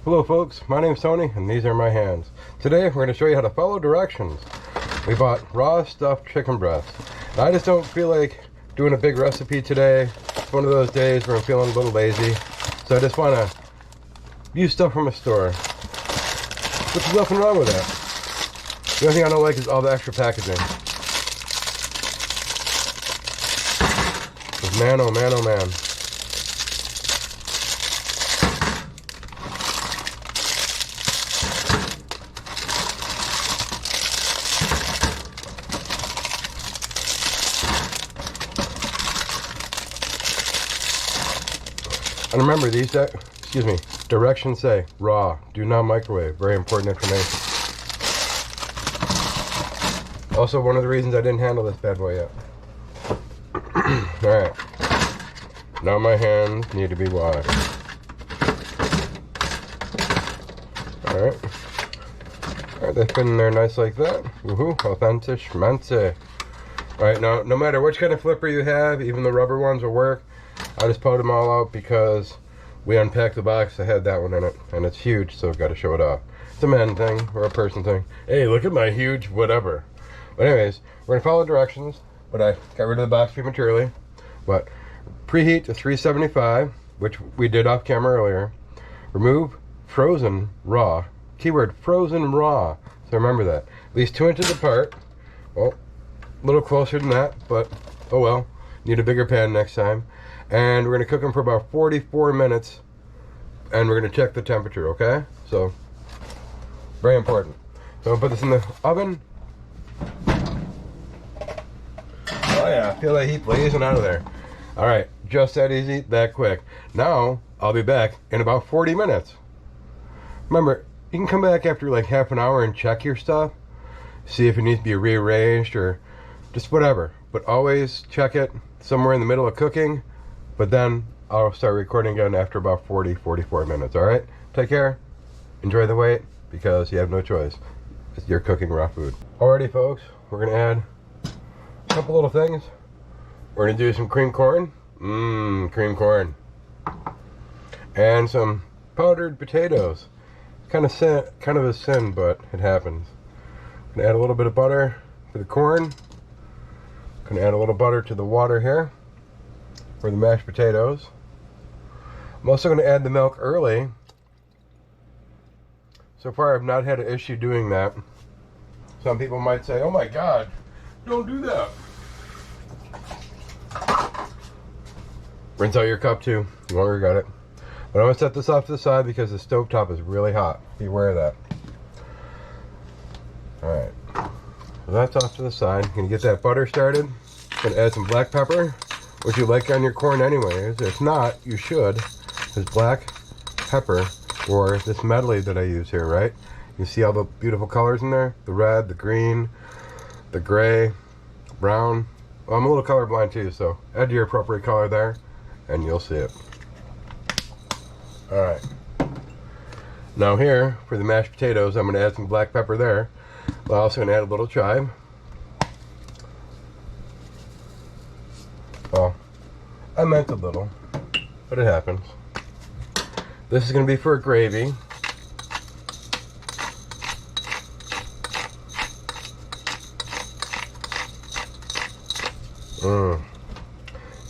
Hello folks, my name's Tony and these are my hands. Today we're going to show you how to follow directions. We bought raw stuffed chicken breast. Now, I just don't feel like doing a big recipe today. It's one of those days where I'm feeling a little lazy. So I just want to use stuff from a store. Which is nothing wrong with that. The only thing I don't like is all the extra packaging. Man, oh man, oh man. And remember, these directions say raw, do not microwave. Very important information. Also, one of the reasons I didn't handle this bad boy yet. Alright. Now my hands need to be washed. Alright. Alright, they fit in there nice like that. Woohoo, authentic schmancy. Alright, now no matter which kind of flipper you have, even the rubber ones will work. I just pulled them all out because we unpacked the box that had that one in it, and it's huge, so I've got to show it off. It's a man thing or a person thing. Hey, look at my huge whatever. But anyways, we're gonna follow directions, but I got rid of the box prematurely. But preheat to 375, which we did off camera earlier. Remove frozen raw. Keyword frozen raw. So remember that. At least 2 inches apart. Well, a little closer than that, but oh well. Need a bigger pan next time. And we're going to cook them for about 44 minutes. And we're going to check the temperature, okay? So, very important. So I'll put this in the oven. Oh yeah, I feel that heat blazing out of there. Alright, just that easy, that quick. Now, I'll be back in about 40 minutes. Remember, you can come back after like half an hour and check your stuff. See if it needs to be rearranged or just whatever. But always check it somewhere in the middle of cooking. But then I'll start recording again after about 44 minutes, alright? Take care. Enjoy the wait, because you have no choice. You're cooking raw food. Alrighty folks, we're gonna add a couple little things. We're gonna do some cream corn. Cream corn. And some powdered potatoes. Kind of a sin, but it happens. Gonna add a little bit of butter to the corn. Gonna add a little butter to the water here for the mashed potatoes. I'm also gonna add the milk early. So far I've not had an issue doing that. Some people might say, oh my god, don't do that. Rinse out your cup too, you won't regret it. But I'm gonna set this off to the side because the stovetop is really hot. Beware of that. Alright, so that's off to the side. Gonna get that butter started. Gonna add some black pepper, which you like on your corn anyways. If not, you should. There's black pepper, or this medley that I use here, right? You see all the beautiful colors in there? The red, the green, the gray, brown. Well, I'm a little colorblind too, so add your appropriate color there, and you'll see it. Alright. Now here, for the mashed potatoes, I'm going to add some black pepper there. I'm also going to add a little chive. Well, I meant a little, but it happens. This is going to be for a gravy.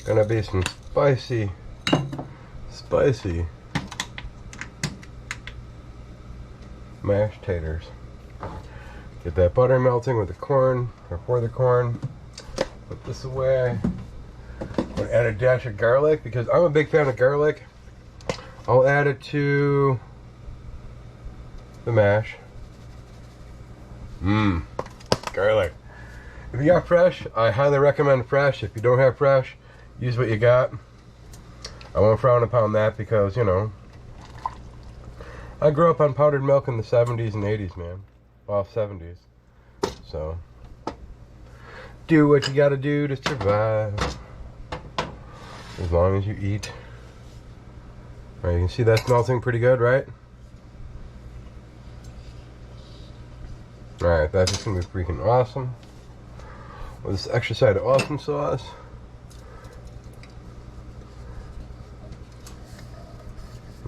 Gonna be some spicy mashed taters. Get that butter melting with the corn, or for the corn. Put this away. I'm gonna add a dash of garlic because I'm a big fan of garlic. I'll add it to the mash. Garlic. If you got fresh, I highly recommend fresh. If you don't have fresh, use what you got. I won't frown upon that because, you know, I grew up on powdered milk in the 70s and 80s, man. Well, 70s. So, do what you gotta do to survive. As long as you eat. Alright, you can see that's melting pretty good, right? Alright, that's just gonna be freaking awesome. With this extra side of awesome sauce.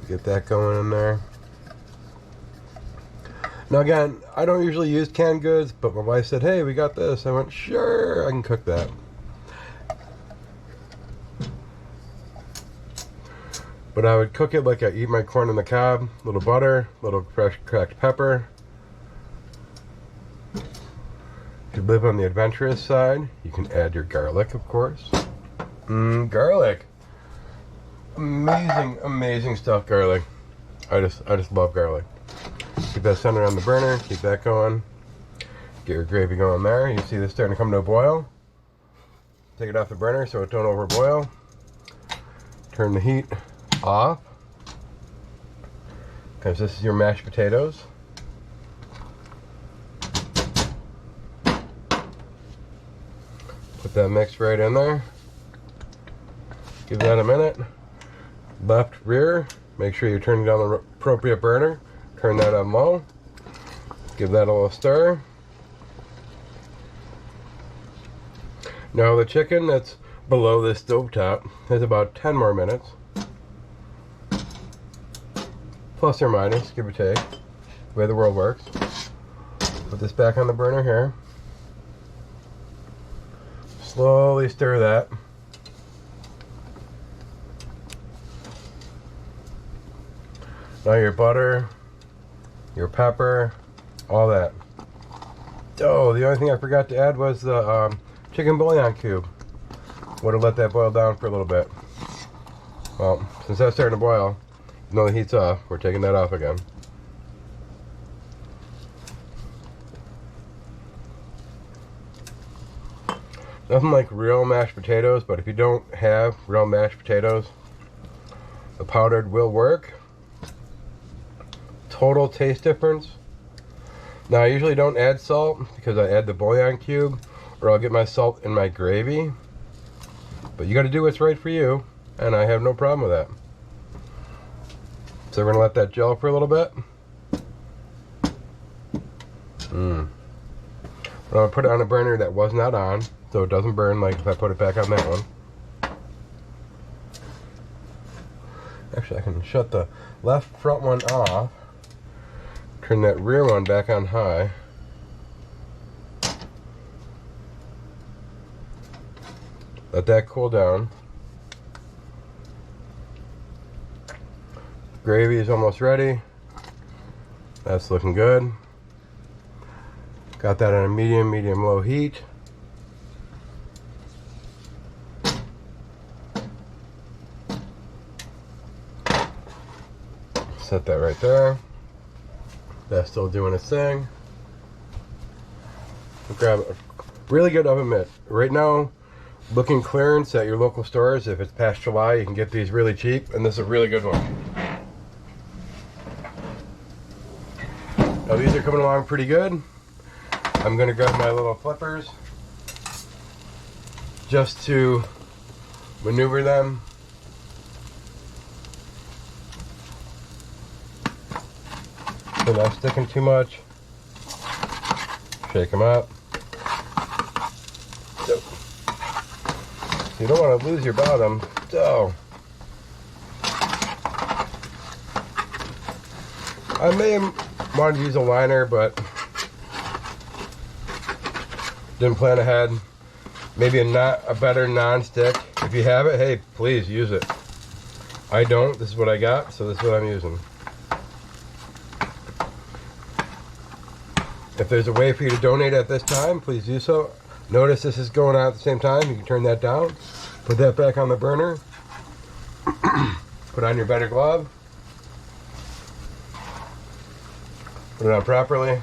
Get that going in there. Now again, I don't usually use canned goods, but my wife said, hey, we got this. I went, sure, I can cook that. But I would cook it like I eat my corn on the cob. Little butter, little fresh cracked pepper. If you live on the adventurous side, you can add your garlic, of course. Garlic. Amazing, amazing stuff, garlic. I just love garlic. Keep that center on the burner, keep that going. Get your gravy going there. You see this starting to come to a boil. Take it off the burner so it don't overboil. Turn the heat off. Because this is your mashed potatoes. Put that mix right in there. Give that a minute. Left rear. Make sure you're turning down the appropriate burner. Turn that on low. Give that a little stir. Now the chicken that's below this stovetop has about 10 more minutes. Plus or minus, give or take. The way the world works. Put this back on the burner here. Slowly stir that. Now your butter, your pepper, all that. Oh, the only thing I forgot to add was the chicken bouillon cube. Would have let that boil down for a little bit. Well, since that's starting to boil, even though the heat's off, we're taking that off again. Nothing like real mashed potatoes, but if you don't have real mashed potatoes, the powdered will work. Total taste difference. Now I usually don't add salt because I add the bouillon cube, or I'll get my salt in my gravy. But you got to do what's right for you, and I have no problem with that. So we're gonna let that gel for a little bit. I'm gonna put it on a burner that was not on, so it doesn't burn like if I put it back on that one. Actually, I can shut the left front one off. Turn that rear one back on high. Let that cool down. Gravy is almost ready. That's looking good. Got that on a medium, low heat. Set that right there. That's still doing its thing. Grab a really good oven mitt. Right now, looking clearance at your local stores. If it's past July, you can get these really cheap, and this is a really good one. Now these are coming along pretty good. I'm gonna grab my little flippers just to maneuver them. They're not sticking too much. Shake them up. So, you don't want to lose your bottom. So, I may want to use a liner, but didn't plan ahead. Maybe a better non-stick. If you have it, hey, please use it. I don't. This is what I got, so this is what I'm using. If there's a way for you to donate at this time, please do so. Notice this is going on at the same time. You can turn that down. Put that back on the burner. Put on your better glove. Put it on properly.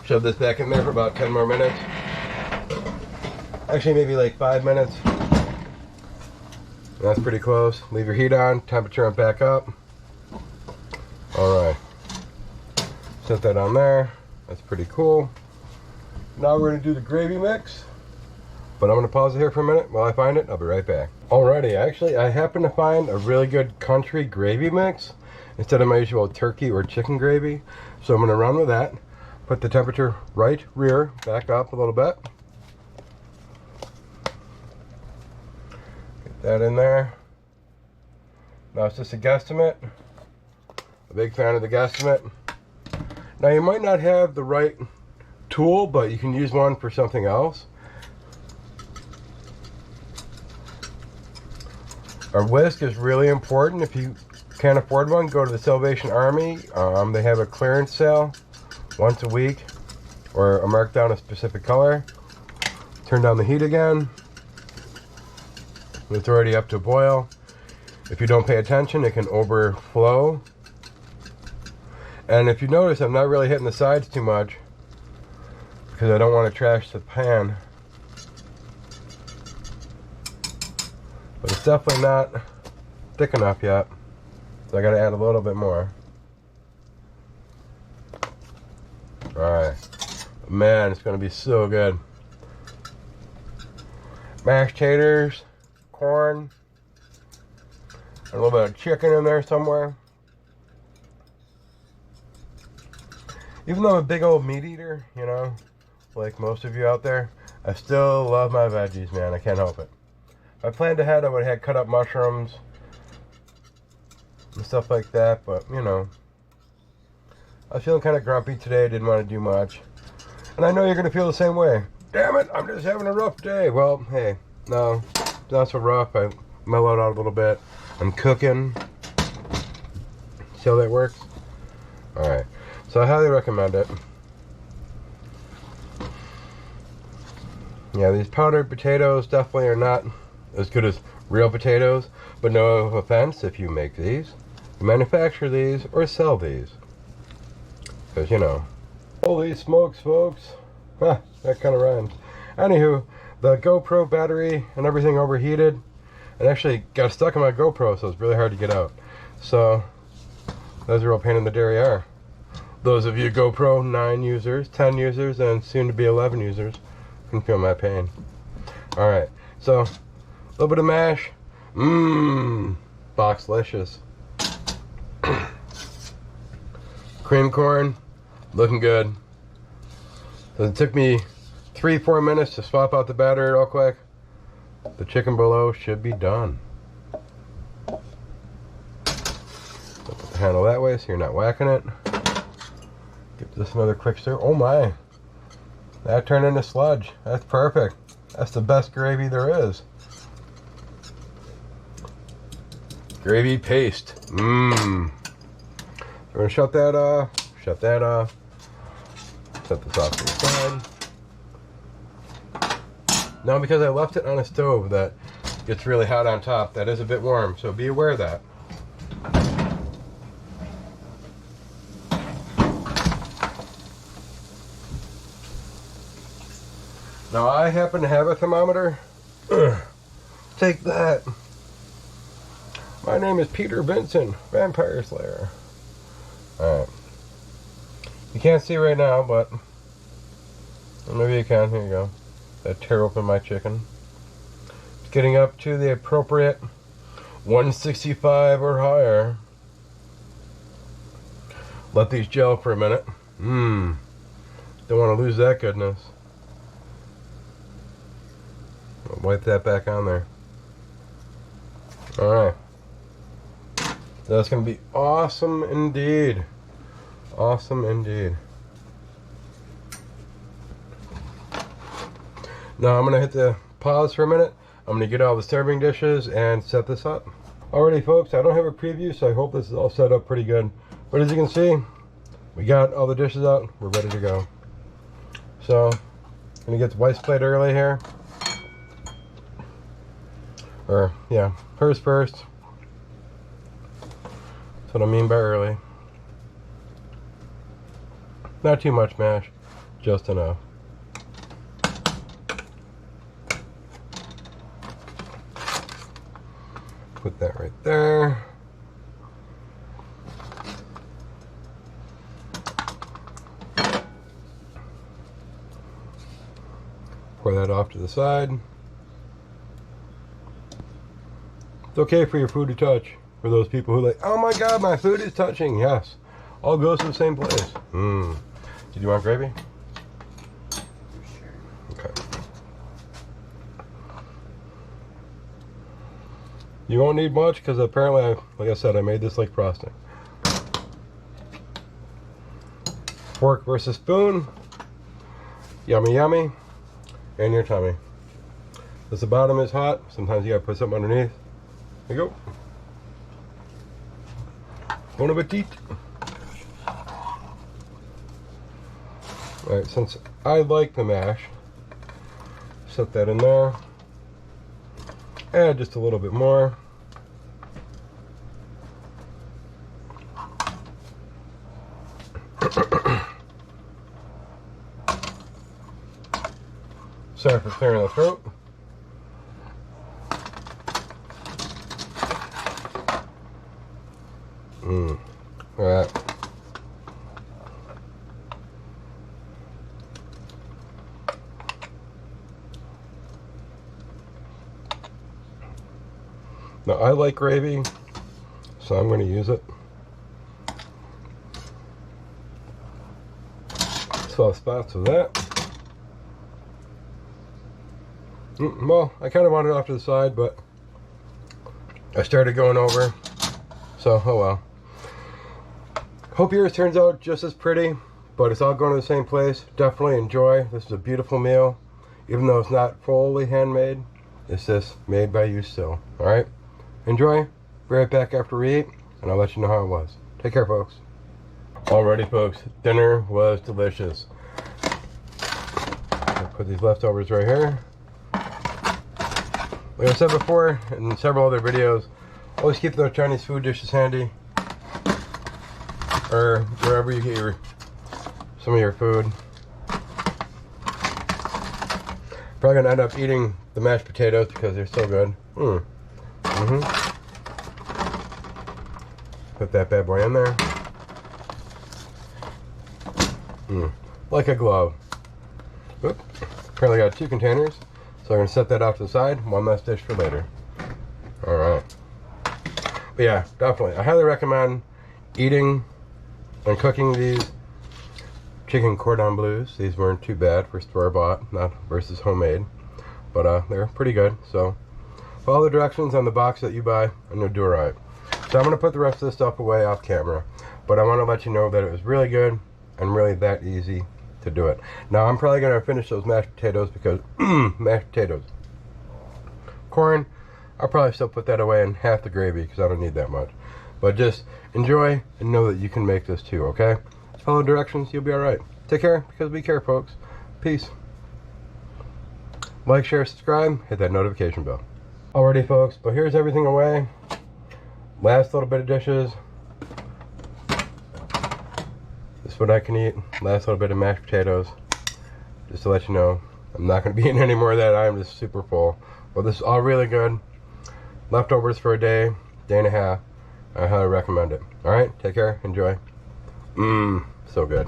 Shove this back in there for about 10 more minutes. Actually, maybe like 5 minutes. That's pretty close. Leave your heat on. Temperature on back up. Alright. Set that on there. That's pretty cool. Now we're going to do the gravy mix. But I'm going to pause it here for a minute while I find it. I'll be right back. Alrighty, actually I happened to find a really good country gravy mix instead of my usual turkey or chicken gravy. So I'm going to run with that. Put the temperature right rear back up a little bit. Get that in there. Now it's just a guesstimate. A big fan of the guesstimate. Now you might not have the right tool, but you can use one for something else. A whisk is really important. If you can't afford one, go to the Salvation Army. They have a clearance sale once a week, or a mark down a specific color. Turn down the heat again. It's already up to boil. If you don't pay attention, it can overflow. And if you notice, I'm not really hitting the sides too much because I don't want to trash the pan. But it's definitely not thick enough yet, so I got to add a little bit more. Alright, man, it's going to be so good. Mashed taters, corn, a little bit of chicken in there somewhere. Even though I'm a big old meat eater, you know, like most of you out there, I still love my veggies, man. I can't help it. If I planned ahead, I would have had cut up mushrooms and stuff like that, but, you know, I was feeling kind of grumpy today. Didn't want to do much. And I know you're going to feel the same way. Damn it, I'm just having a rough day. Well, hey, no, it's not so rough. I mellowed out a little bit. I'm cooking. See how that works? Alright, so I highly recommend it. Yeah, these powdered potatoes definitely are not as good as real potatoes, but no offense if you make these, manufacture these, or sell these. Because, you know, holy smokes, folks. Huh, that kind of rhymes. Anywho, the GoPro battery and everything overheated and actually got stuck in my GoPro, so it's really hard to get out. So, that's a real pain in the derriere. Those of you GoPro 9 users, 10 users, and soon to be 11 users can feel my pain. Alright, so, a little bit of mash. Mmm, boxlicious. Cream corn, looking good. So it took me 3-4 minutes to swap out the battery real quick. The chicken below should be done. Put the handle that way so you're not whacking it. Give this another quick stir. Oh my! That turned into sludge. That's perfect. That's the best gravy there is. Gravy paste. Mmm. We're gonna shut that off. Shut that off. Set this off to the side. Now, because I left it on a stove that gets really hot on top, that is a bit warm, so be aware of that. Now, I happen to have a thermometer. Take that. My name is Peter Vincent, Vampire Slayer. Alright. You can't see right now, but maybe you can. Here you go. I tear open my chicken. It's getting up to the appropriate 165 or higher. Let these gel for a minute. Mmm. Don't want to lose that goodness. I'll wipe that back on there. Alright. That's going to be awesome indeed. Awesome indeed. Now I'm going to hit the pause for a minute. I'm going to get all the serving dishes and set this up. Alrighty folks, I don't have a preview, so I hope this is all set up pretty good. But as you can see, we got all the dishes out. We're ready to go. So, I'm going to get the wife's plate early here. Or, yeah, hers first. That's what I mean by early. Not too much mash, just enough. Put that right there. Pour that off to the side. It's okay for your food to touch. For those people who are like, oh my god, my food is touching. Yes, all goes to the same place. Mmm. Did you want gravy? Okay. You won't need much because apparently, like I said, I made this like frosting. Fork versus spoon. Yummy, yummy. And your tummy. As the bottom is hot, sometimes you gotta put something underneath. There you go. Bon appetit. Alright, since I like the mash, set that in there. Add just a little bit more. Sorry for clearing the throat. Alright. Now I like gravy, so I'm going to use it. Soft spots of that. Well, I kind of wanted it off to the side, but I started going over, so oh well. Hope yours turns out just as pretty, but it's all going to the same place. Definitely enjoy. This is a beautiful meal, even though it's not fully handmade. It's just made by you still. All right, enjoy. Be right back after we eat, and I'll let you know how it was. Take care, folks. Alrighty, folks. Dinner was delicious. I'll put these leftovers right here. Like I said before in several other videos, always keep those Chinese food dishes handy, or wherever you get some of your food. Probably gonna end up eating the mashed potatoes because they're so good. Put that bad boy in there. Like a glove. Oop. Apparently got 2 containers. So I'm going to set that off to the side. One less dish for later. Alright. But yeah, definitely. I highly recommend eating and cooking these chicken cordon bleus. These weren't too bad for store-bought, not versus homemade. But they're pretty good. So follow the directions on the box that you buy and you'll do alright. So I'm going to put the rest of this stuff away off camera. But I want to let you know that it was really good and really that easy to do it. Now I'm probably going to finish those mashed potatoes because mashed potatoes. Corn, I'll probably still put that away in half the gravy because I don't need that much. But just enjoy and know that you can make this too, okay? Follow directions, you'll be alright. Take care, because be care, folks. Peace. Like, share, subscribe, hit that notification bell. Alrighty, folks, but here's everything away. Last little bit of dishes. This is what I can eat. Last little bit of mashed potatoes. Just to let you know, I'm not going to be eating any more of that. I'm just super full. But this is all really good. Leftovers for a day, day and a half. I highly recommend it. Alright, take care, enjoy. So good.